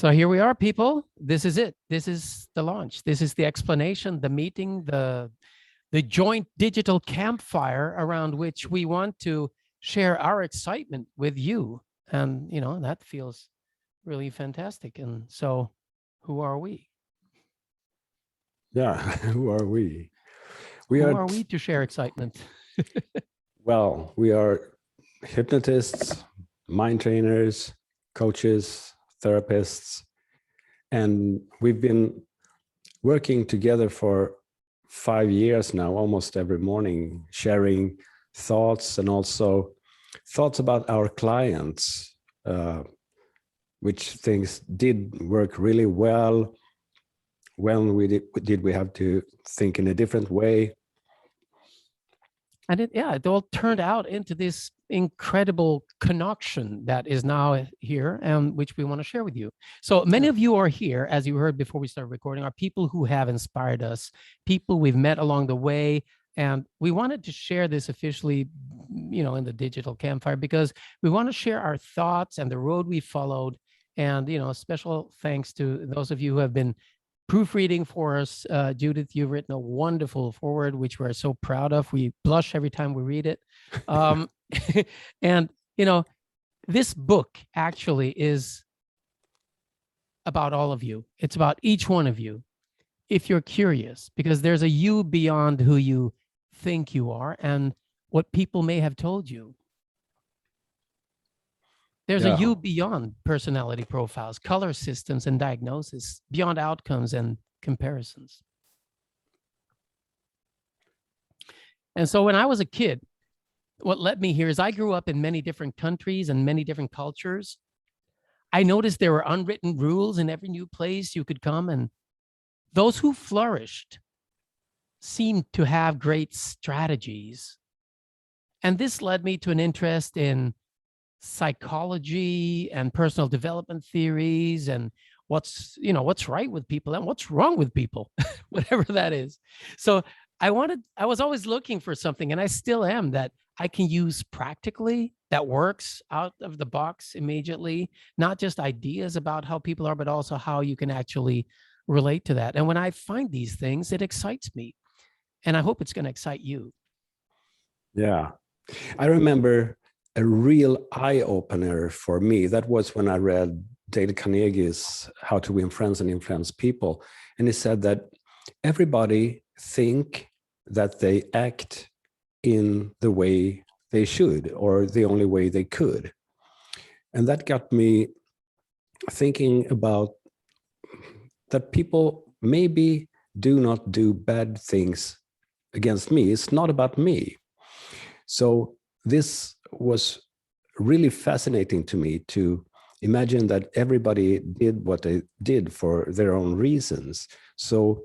So here we are, people. This is it. This is the launch. This is the explanation, the meeting, the joint digital campfire around which we want to share our excitement with you. And, you know, that feels really fantastic. And so who are we? Yeah, who are we? Who are we to share excitement? Well, we are hypnotists, mind trainers, coaches, therapists, and we've been working together for 5 years now, almost every morning, sharing thoughts and also thoughts about our clients, which things did work really well. When did we have to think in a different way? And it all turned out into this incredible connection that is now here and which we want to share with you. So many of you are here, as you heard before we started recording, are people who have inspired us, people we've met along the way. And we wanted to share this officially, you know, in the digital campfire, because we want to share our thoughts and the road we followed. And, you know, special thanks to those of you who have been proofreading for us. Judith, you've written a wonderful foreword, which we're so proud of. We blush every time we read it. And, you know, this book actually is about all of you. It's about each one of you, if you're curious, because there's a you beyond who you think you are and what people may have told you. There's a you beyond personality profiles, color systems, and diagnosis, beyond outcomes and comparisons. And so when I was a kid, what led me here is I grew up in many different countries and many different cultures. I noticed there were unwritten rules in every new place you could come, and those who flourished seemed to have great strategies. And this led me to an interest in psychology and personal development theories and what's right with people and what's wrong with people, whatever that is. So I was always looking for something, and I still am, that I can use practically, that works out of the box immediately, not just ideas about how people are, but also how you can actually relate to that. And when I find these things, it excites me, and I hope it's going to excite you. Yeah, I remember a real eye-opener for me. That was when I read Dale Carnegie's How to Win Friends and Influence People. And he said that everybody think that they act in the way they should, or the only way they could. And that got me thinking about that people maybe do not do bad things against me. It's not about me. So this was really fascinating to me, to imagine that everybody did what they did for their own reasons. So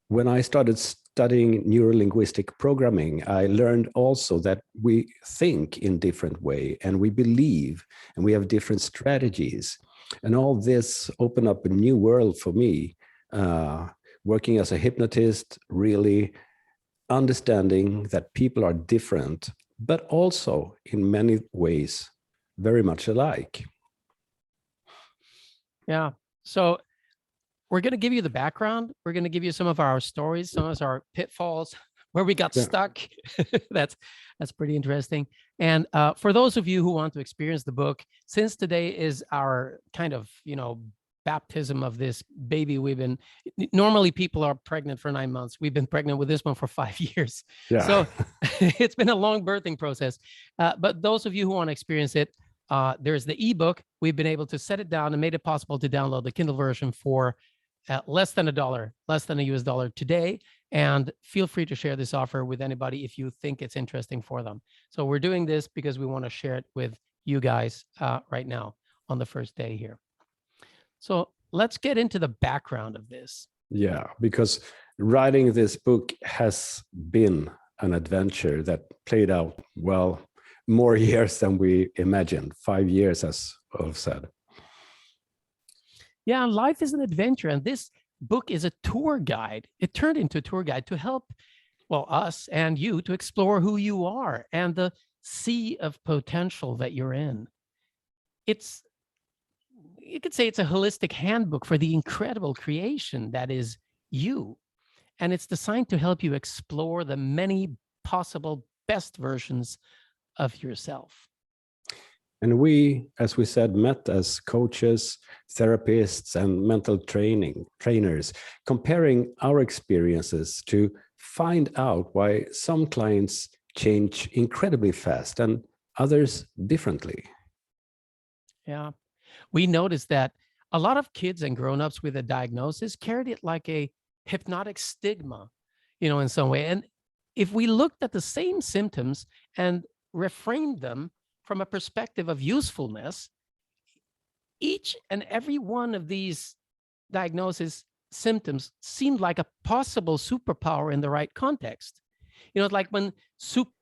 when I started studying neurolinguistic programming, I learned also that we think in different way, and we believe, and we have different strategies. And all this opened up a new world for me, working as a hypnotist, really understanding that people are different, but also in many ways very much alike. Yeah. So we're going to give you the background. We're going to give you some of our stories, some of our pitfalls, where we got stuck. That's pretty interesting. And for those of you who want to experience the book, since today is our kind of, baptism of this baby, normally people are pregnant for 9 months. We've been pregnant with this one for 5 years. Yeah. So it's been a long birthing process. But those of you who want to experience it, there's the ebook. We've been able to set it down and made it possible to download the Kindle version for less than $1, less than $1 today. And feel free to share this offer with anybody if you think it's interesting for them. So we're doing this because we want to share it with you guys right now on the first day here. So let's get into the background of this. Yeah, because writing this book has been an adventure that played out, well, more years than we imagined. 5 years, as Ulf said. Yeah, life is an adventure, and this book is a tour guide. It turned into a tour guide to help, well, us and you to explore who you are and the sea of potential that you're in. It's you could say it's a holistic handbook for the incredible creation that is you. And it's designed to help you explore the many possible best versions of yourself. And we, as we said, met as coaches, therapists, and mental trainers, comparing our experiences to find out why some clients change incredibly fast and others differently. Yeah. We noticed that a lot of kids and grown-ups with a diagnosis carried it like a hypnotic stigma, in some way. And if we looked at the same symptoms and reframed them from a perspective of usefulness, each and every one of these diagnosis symptoms seemed like a possible superpower in the right context. Like when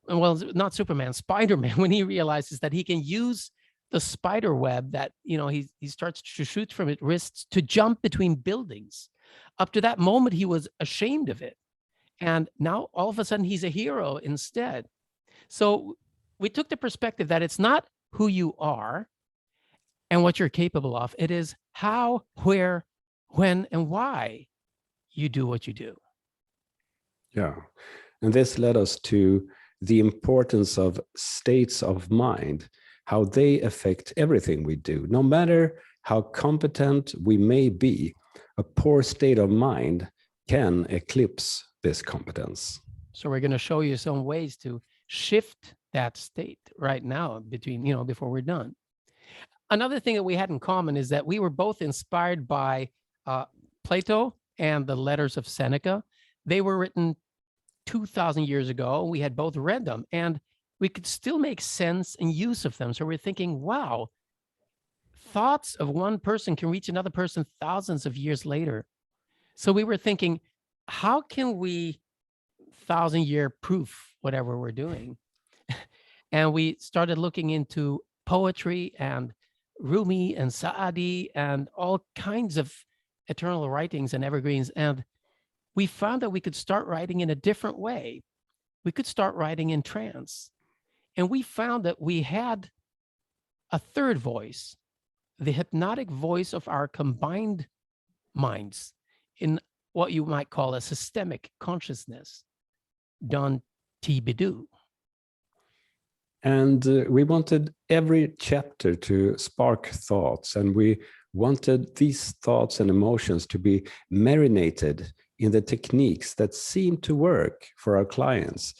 not Superman, Spider-Man, when he realizes that he can use the spider web that, he starts to shoot from his wrists to jump between buildings. Up to that moment, he was ashamed of it. And now all of a sudden he's a hero instead. So we took the perspective that it's not who you are and what you're capable of. It is how, where, when, and why you do what you do. Yeah. And this led us to the importance of states of mind, how they affect everything we do. No matter how competent we may be, a poor state of mind can eclipse this competence. So we're going to show you some ways to shift that state right now before we're done. Another thing that we had in common is that we were both inspired by Plato and the letters of Seneca. They were written 2,000 years ago. We had both read them and we could still make sense and use of them. So we're thinking, wow, thoughts of one person can reach another person thousands of years later. So we were thinking, how can we 1,000-year proof whatever we're doing? And we started looking into poetry and Rumi and Saadi and all kinds of eternal writings and evergreens. And we found that we could start writing in a different way. We could start writing in trance. And we found that we had a third voice, the hypnotic voice of our combined minds in what you might call a systemic consciousness, Don Tibidu. And we wanted every chapter to spark thoughts, and we wanted these thoughts and emotions to be marinated in the techniques that seem to work for our clients,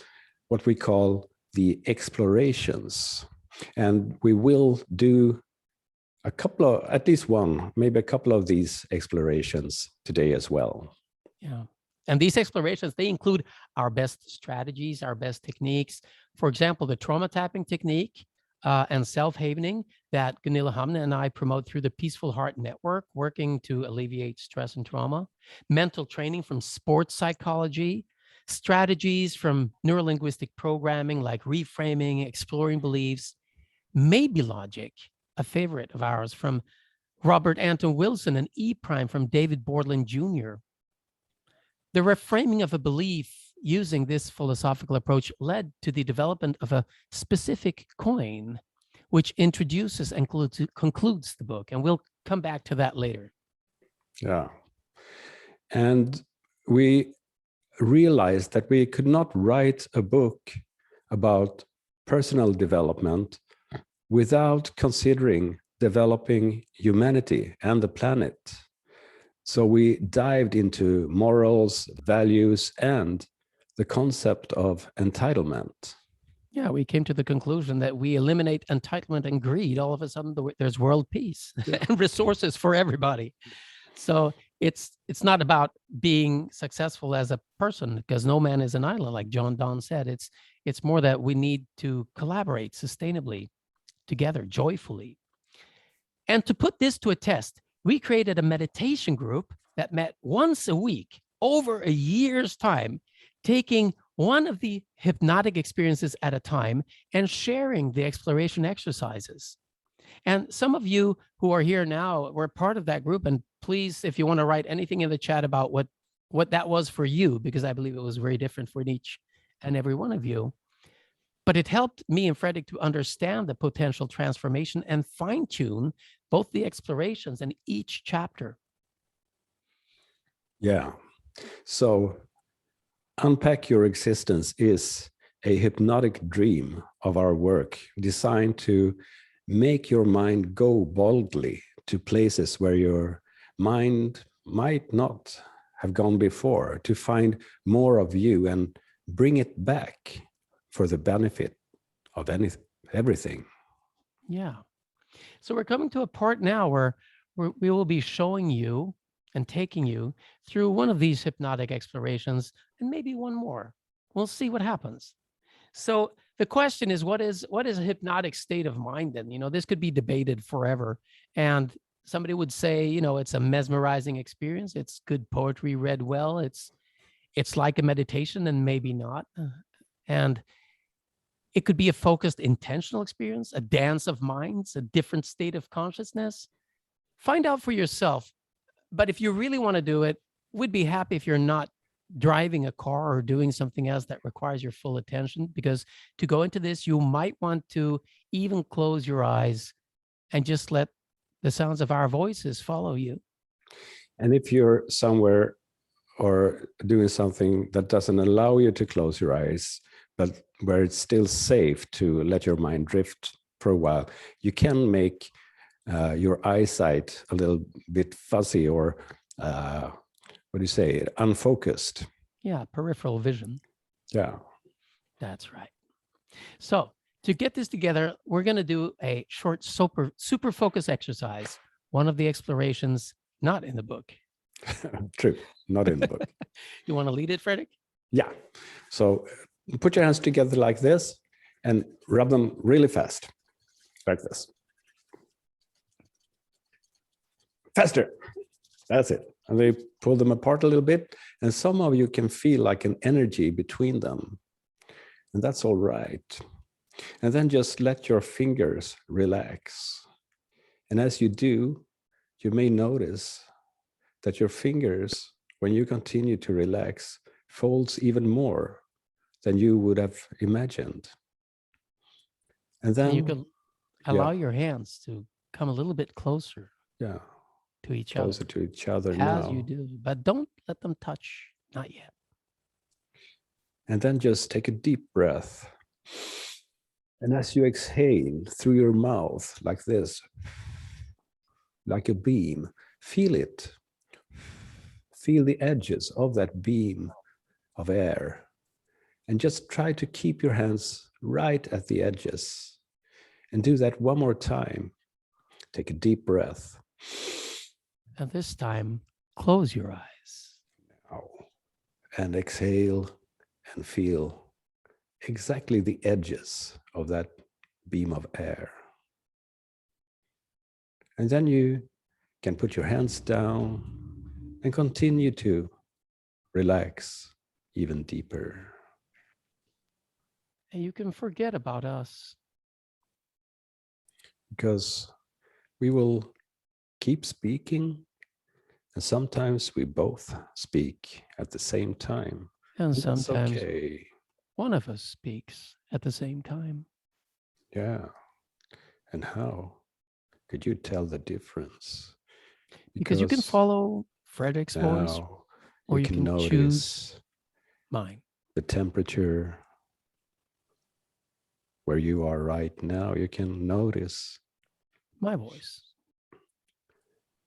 what we call the explorations. And we will do at least one, maybe a couple of these explorations today as well. Yeah. And these explorations, they include our best strategies, our best techniques. For example, the trauma tapping technique and self-havening that Gunilla Hamne and I promote through the Peaceful Heart Network, working to alleviate stress and trauma. Mental training from sports psychology, strategies from neurolinguistic programming like reframing, exploring beliefs, maybe logic, a favorite of ours from Robert Anton Wilson, and E-Prime from David Borland Jr. The reframing of a belief using this philosophical approach led to the development of a specific coin, which introduces and concludes the book. And we'll come back to that later. Yeah. And we realized that we could not write a book about personal development without considering developing humanity and the planet. So we dived into morals, values, and the concept of entitlement. Yeah, we came to the conclusion that we eliminate entitlement and greed. All of a sudden, there's world peace and resources for everybody. So it's not about being successful as a person, because no man is an island, like John Donne said. It's more that we need to collaborate sustainably together, joyfully. And to put this to a test, we created a meditation group that met once a week over a year's time, taking one of the hypnotic experiences at a time and sharing the exploration exercises. And some of you who are here now were part of that group. And please, if you want to write anything in the chat about what that was for you, because I believe it was very different for each and every one of you. But it helped me and Fredrik to understand the potential transformation and fine-tune both the explorations and each chapter. Yeah. So Unpack Your Existence is a hypnotic dream of our work designed to make your mind go boldly to places where your mind might not have gone before, to find more of you and bring it back for the benefit of everything. Yeah. So we're coming to a part now where we will be showing you and taking you through one of these hypnotic explorations and maybe one more. We'll see what happens. So the question is, what is a hypnotic state of mind then? This could be debated forever. And somebody would say, it's a mesmerizing experience. It's good poetry read well. It's like a meditation and maybe not. And it could be a focused, intentional experience, a dance of minds, a different state of consciousness. Find out for yourself. But if you really want to do it, we'd be happy if you're not driving a car or doing something else that requires your full attention, because to go into this, you might want to even close your eyes and just let the sounds of our voices follow you. And if you're somewhere or doing something that doesn't allow you to close your eyes, but where it's still safe to let your mind drift for a while, you can make your eyesight a little bit fuzzy or what do you say, unfocused. Yeah, peripheral vision. Yeah. That's right. So to get this together, we're going to do a short super focus exercise, one of the explorations not in the book. True, not in the book. You want to lead it, Fredrik? Yeah. So put your hands together like this and rub them really fast, like this. Faster. That's it. And they pull them apart a little bit. And some of you can feel like an energy between them. And that's all right. And then just let your fingers relax. And as you do, you may notice that your fingers, when you continue to relax, folds even more than you would have imagined. And then you can allow your hands to come a little bit closer. Yeah. To each closer other. to each other as now. you do, but don't let them touch, not yet. And then just take a deep breath. And as you exhale through your mouth like this, like a beam, feel it. Feel the edges of that beam of air. And just try to keep your hands right at the edges. And do that one more time. Take a deep breath. And this time, close your eyes. And exhale and feel exactly the edges of that beam of air. And then you can put your hands down and continue to relax even deeper. And you can forget about us. Because we will keep speaking, and sometimes we both speak at the same time. And that's sometimes okay. One of us speaks at the same time. Yeah. And how could you tell the difference? Because you can follow Fredrik's voice, or you can choose mine. The temperature where you are right now. You can notice my voice.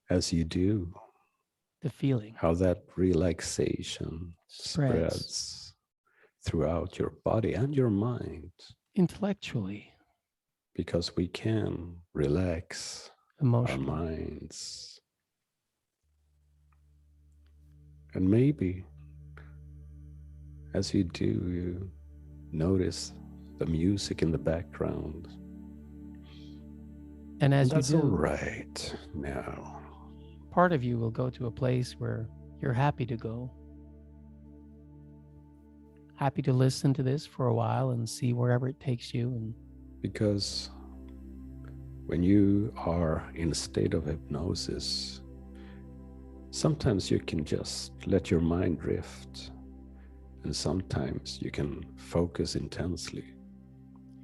As you do. The feeling. How that relaxation spreads throughout your body and your mind. Intellectually. Because we can relax our minds. And maybe as you do, you notice the music in the background. And as that's you do, all right now. Part of you will go to a place where you're happy to go. Happy to listen to this for a while and see wherever it takes you. And because when you are in a state of hypnosis, sometimes you can just let your mind drift, and sometimes you can focus intensely.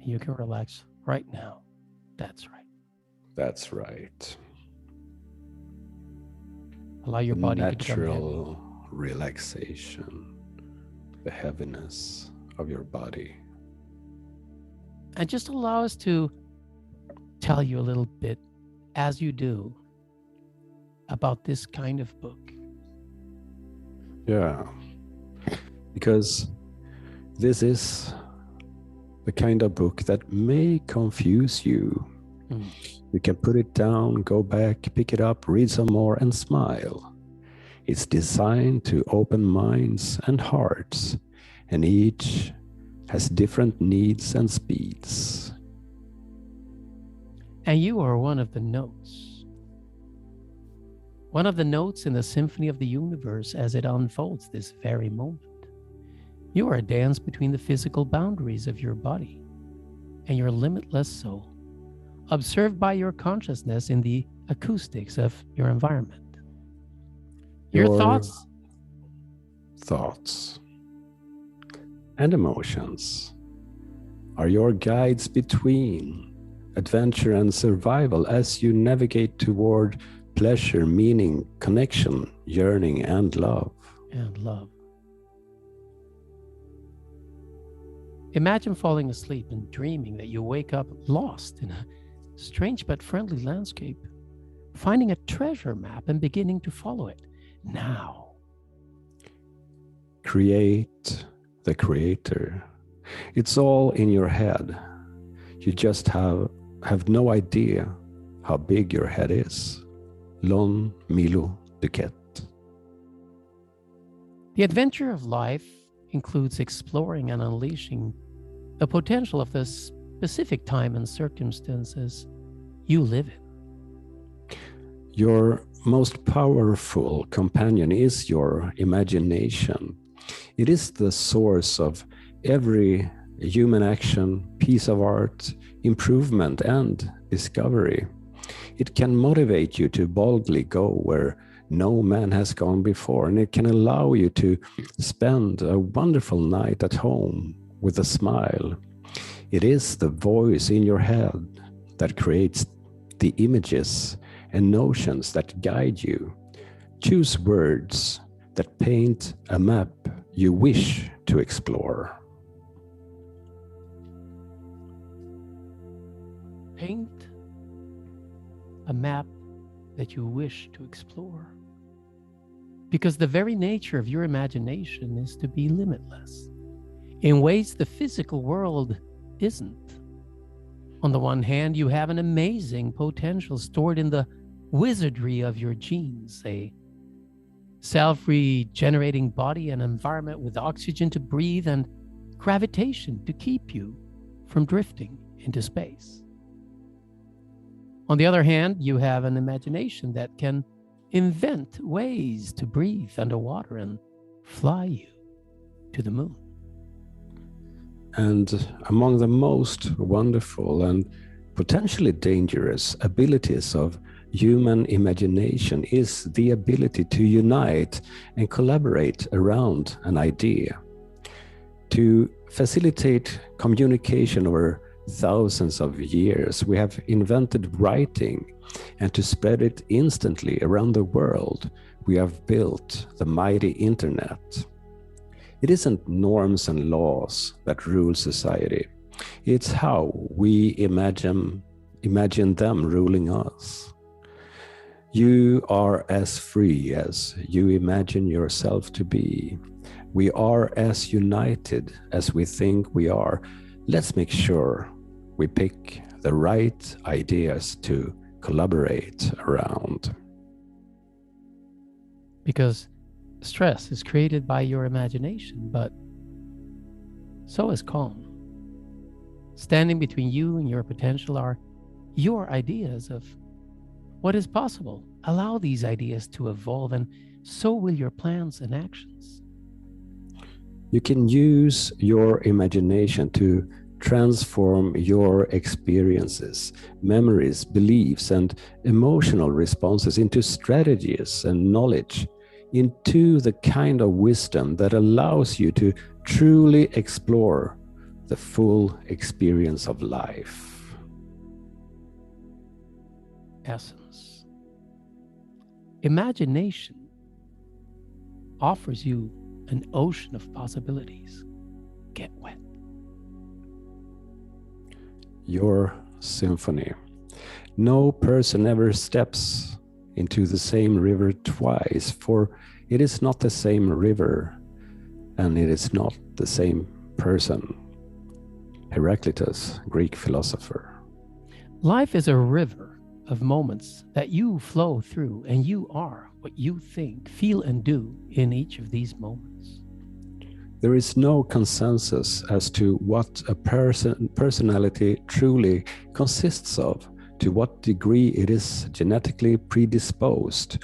You can relax right now. That's right. That's right. Allow your body to become heavy. Natural relaxation, the heaviness of your body. And just allow us to tell you a little bit, as you do, about this kind of book. Yeah, because this is the kind of book that may confuse you. You can put it down, go back, pick it up, read some more, and smile. It's designed to open minds and hearts, and each has different needs and speeds. And you are one of the notes. One of the notes in the symphony of the universe as it unfolds this very moment. You are a dance between the physical boundaries of your body and your limitless soul, observed by your consciousness in the acoustics of your environment. Your thoughts and emotions are your guides between adventure and survival as you navigate toward pleasure, meaning, connection, yearning, and love. Imagine falling asleep and dreaming that you wake up lost in a strange but friendly landscape, finding a treasure map and beginning to follow it. Now. Create the creator. It's all in your head. You just have no idea how big your head is. Lon Milo Duquette. The adventure of life includes exploring and unleashing the potential of the specific time and circumstances you live in. Your most powerful companion is your imagination. It is the source of every human action, piece of art, improvement, and discovery. It can motivate you to boldly go where no man has gone before, and it can allow you to spend a wonderful night at home with a smile. It is the voice in your head that creates the images and notions that guide you. Choose words that paint a map you wish to explore. Paint a map that you wish to explore. Because the very nature of your imagination is to be limitless in ways the physical world isn't. On the one hand, you have an amazing potential stored in the wizardry of your genes, a self-regenerating body and environment with oxygen to breathe and gravitation to keep you from drifting into space. On the other hand, you have an imagination that can invent ways to breathe underwater and fly you to the moon. And among the most wonderful and potentially dangerous abilities of human imagination is the ability to unite and collaborate around an idea. To facilitate communication over thousands of years, we have invented writing, and to spread it instantly around the world, we have built the mighty internet. It isn't norms and laws that rule society. It's how we imagine them ruling us. You are as free as you imagine yourself to be. We are as united as we think we are. Let's make sure we pick the right ideas to collaborate around. Because stress is created by your imagination, but so is calm. Standing between you and your potential are your ideas of what is possible. Allow these ideas to evolve, and so will your plans and actions. You can use your imagination to transform your experiences, memories, beliefs, and emotional responses into strategies and knowledge, into the kind of wisdom that allows you to truly explore the full experience of life. Essence. Imagination offers you an ocean of possibilities. Get wet. Your symphony. No person ever steps into the same river twice, for it is not the same river, and it is not the same person. Heraclitus, Greek philosopher. Life is a river of moments that you flow through, and you are what you think, feel, and do in each of these moments. There is no consensus as to what a personality truly consists of, to what degree it is genetically predisposed,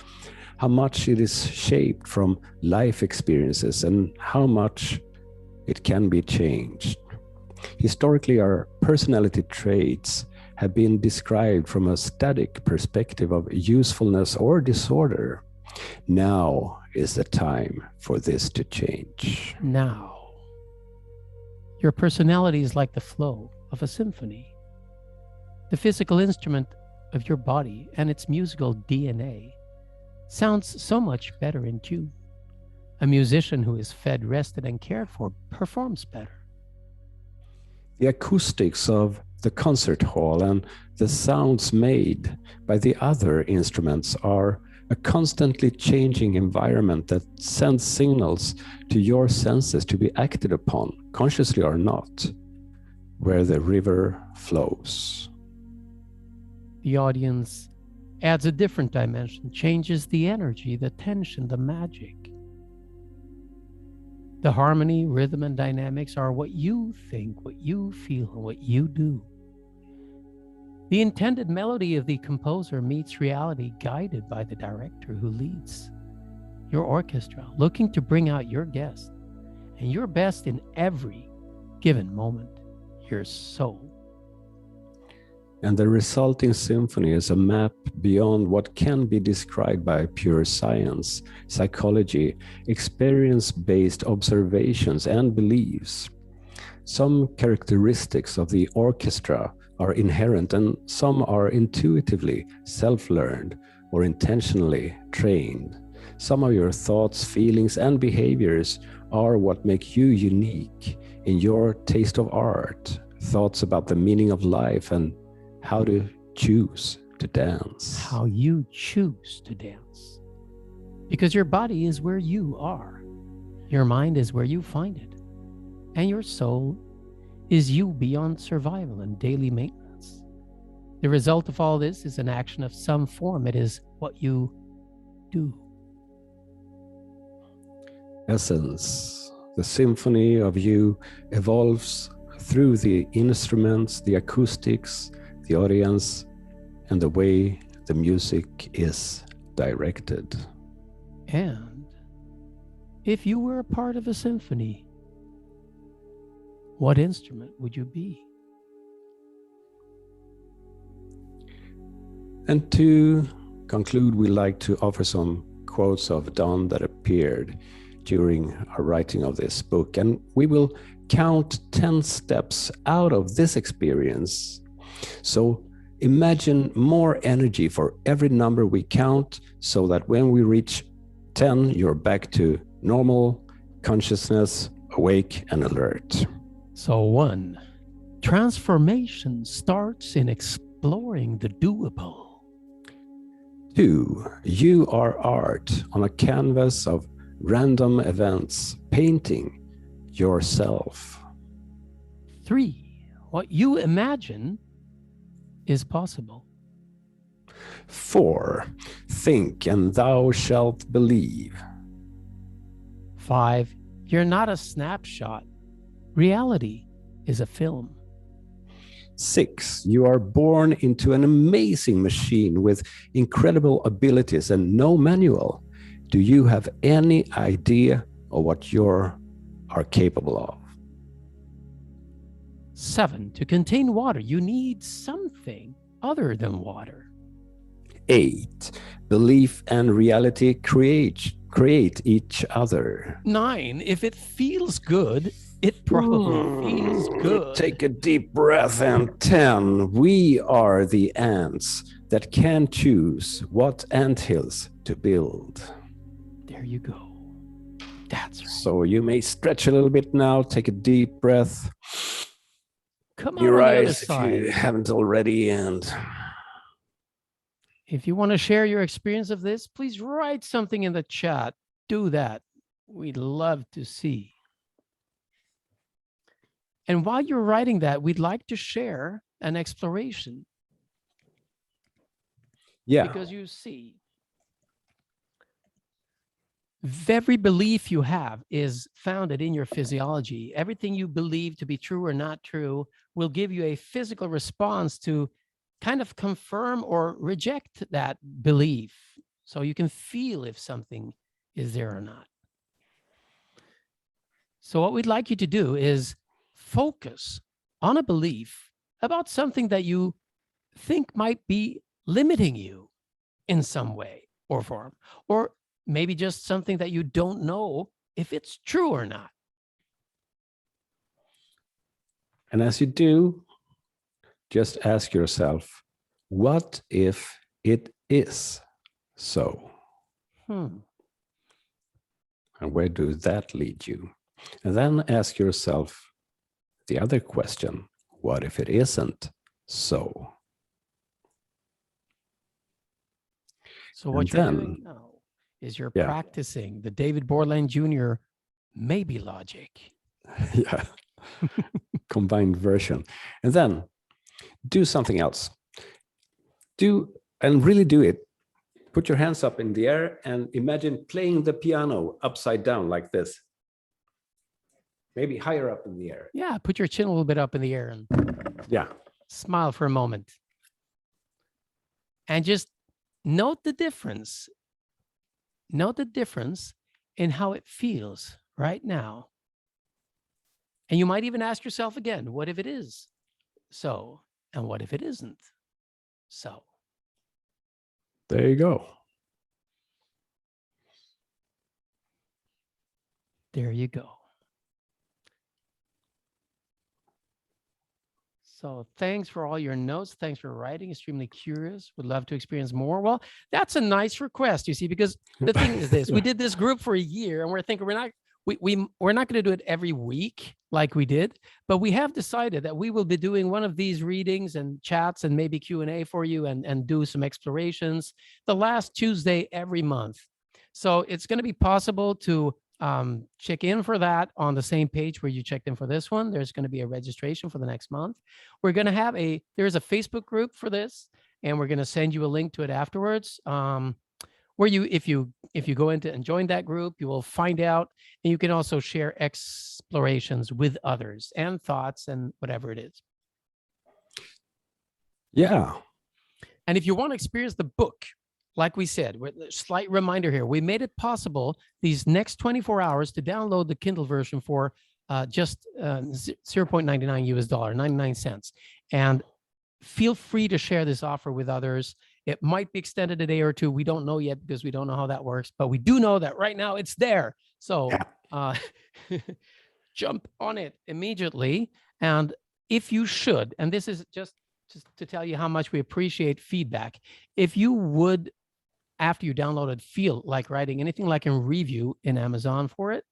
how much it is shaped from life experiences, and how much it can be changed. Historically, our personality traits have been described from a static perspective of usefulness or disorder. Now is the time for this to change. Now, your personality is like the flow of a symphony. The physical instrument of your body and its musical DNA sounds so much better in tune. A musician who is fed, rested, and cared for performs better. The acoustics of the concert hall and the sounds made by the other instruments are a constantly changing environment that sends signals to your senses to be acted upon, consciously or not, where the river flows. The audience adds a different dimension, changes the energy, the tension, the magic. The harmony, rhythm, and dynamics are what you think, what you feel, and what you do. The intended melody of the composer meets reality, guided by the director who leads your orchestra, looking to bring out your guest and your best in every given moment, your soul. And the resulting symphony is a map beyond what can be described by pure science, psychology, experience-based observations, and beliefs. Some characteristics of the orchestra are inherent, and some are intuitively self-learned or intentionally trained. Some of your thoughts, feelings, and behaviors are what make you unique in your taste of art, thoughts about the meaning of life, and how to choose to dance. How you choose to dance. Because your body is where you are. Your mind is where you find it. And your soul is you beyond survival and daily maintenance. The result of all this is an action of some form. It is what you do. Essence, the symphony of you evolves through the instruments, the acoustics, the audience, and the way the music is directed. And if you were a part of a symphony, what instrument would you be? And to conclude, we like to offer some quotes of Don that appeared during our writing of this book. And we will count 10 steps out of this experience. So imagine more energy for every number we count, so that when we reach 10, you're back to normal consciousness, awake and alert. So 1, transformation starts in exploring the doable. 2, you are art on a canvas of random events, painting yourself. 3, what you imagine is possible. 4, think and thou shalt believe. 5, you're not a snapshot. Reality is a film. 6, you are born into an amazing machine with incredible abilities and no manual. Do you have any idea of what you are capable of? 7, to contain water, you need something other than water. 8, belief and reality create create each other. 9, if it feels good, it probably feels good. Take a deep breath. And 10, we are the ants that can choose what anthills to build. There you go. That's right. So you may stretch a little bit now. Take a deep breath. Come on Your the other eyes if side. you haven't already. And if you want to share your experience of this, please write something in the chat. Do that. We'd love to see. And while you're writing that, we'd like to share an exploration. yeah, Because you see, every belief you have is founded in your physiology. Everything you believe to be true or not true will give you a physical response to kind of confirm or reject that belief. So you can feel if something is there or not. So what we'd like you to do is focus on a belief about something that you think might be limiting you in some way or form, or maybe just something that you don't know if it's true or not. and as you do, just ask yourself, what if it is so? Hmm. And where does that lead you? And then ask yourself the other question, what if it isn't so? So what And you're then- doing now is you're Yeah. practicing the David Borland Jr. maybe logic. Yeah, combined version. And then do something else. Really do it. Put your hands up in the air and imagine playing the piano upside down like this. Maybe higher up in the air. Yeah, put your chin a little bit up in the air and Yeah. smile for a moment. And just note the difference. Note the difference in how it feels right now. And you might even ask yourself again, what if it is so? And what if it isn't so? There you go. There you go. So thanks for all your notes. Thanks for writing. Extremely curious. Would love to experience more. Well, that's a nice request, you see, because the thing is this, we did this group for a year and we're thinking we're not going to do it every week like we did, but we have decided that we will be doing one of these readings and chats and maybe Q&A for you and do some explorations the last Tuesday every month. So it's going to be possible to check in for that on the same page where you checked in for this one. There's going to be a registration for the next month. We're going to have there's a Facebook group for this, and we're going to send you a link to it afterwards. Where if you go into and join that group, you will find out, and you can also share explorations with others and thoughts and whatever it is. Yeah. And if you want to experience the book, like we said, with a slight reminder here, we made it possible these next 24 hours to download the Kindle version for just $0.99 US, 99 cents. And feel free to share this offer with others. It might be extended a day or two. We don't know yet because we don't know how that works, but we do know that right now it's there. So jump on it immediately. And if you should, and this is just to tell you how much we appreciate feedback, if you would, after you download it, feel like writing anything like a review in Amazon for it,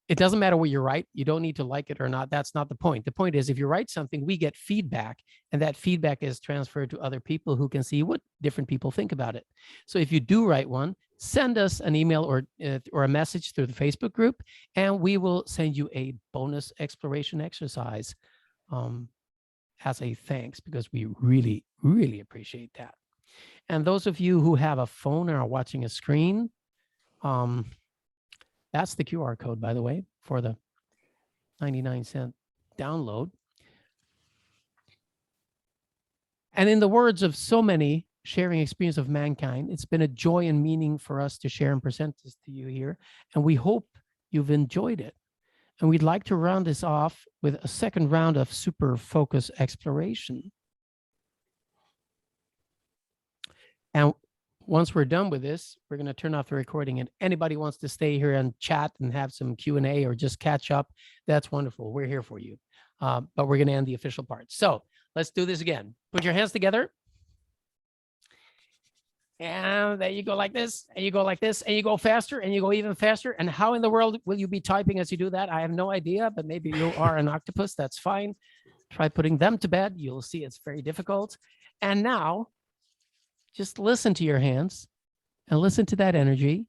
it doesn't matter what you write. You don't need to like it or not. That's not the point. The point is, if you write something, we get feedback, and that feedback is transferred to other people who can see what different people think about it. So if you do write one, send us an email or a message through the Facebook group, and we will send you a bonus exploration exercise as a thanks, because we really, really appreciate that. And those of you who have a phone and are watching a screen, that's the QR code, by the way, for the 99-cent download. And in the words of so many sharing experience of mankind, it's been a joy and meaning for us to share and present this to you here. And we hope you've enjoyed it. And we'd like to round this off with a second round of super focus exploration. And once we're done with this, we're going to turn off the recording, and anybody wants to stay here and chat and have some Q&A or just catch up, that's wonderful. We're here for you. But we're going to end the official part. So let's do this again. Put your hands together. And there you go like this, and you go like this, and you go faster, and you go even faster. And how in the world will you be typing as you do that? I have no idea, but maybe you are an octopus. That's fine. Try putting them to bed. You'll see it's very difficult. And now, just listen to your hands and listen to that energy.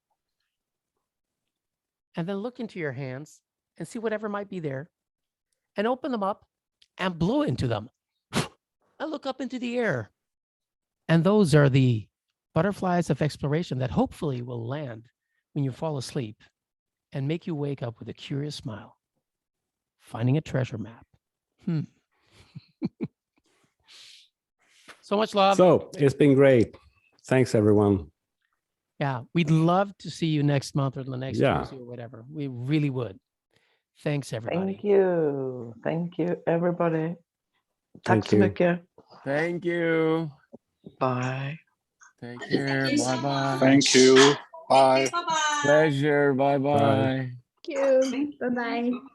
And then look into your hands and see whatever might be there. And open them up and blow into them. And look up into the air. And those are the butterflies of exploration that hopefully will land when you fall asleep and make you wake up with a curious smile, finding a treasure map. So much love. So it's been great. Thanks, everyone. Yeah, we'd love to see you next month or the next Tuesday or whatever. We really would. Thanks, everybody. Thank you. Thank you, everybody. Tack så mycket. Thank you. Bye. Take care. Bye-bye. Thank you. Bye. Bye-bye. Pleasure. Bye-bye. Bye. Thank you. Bye-bye.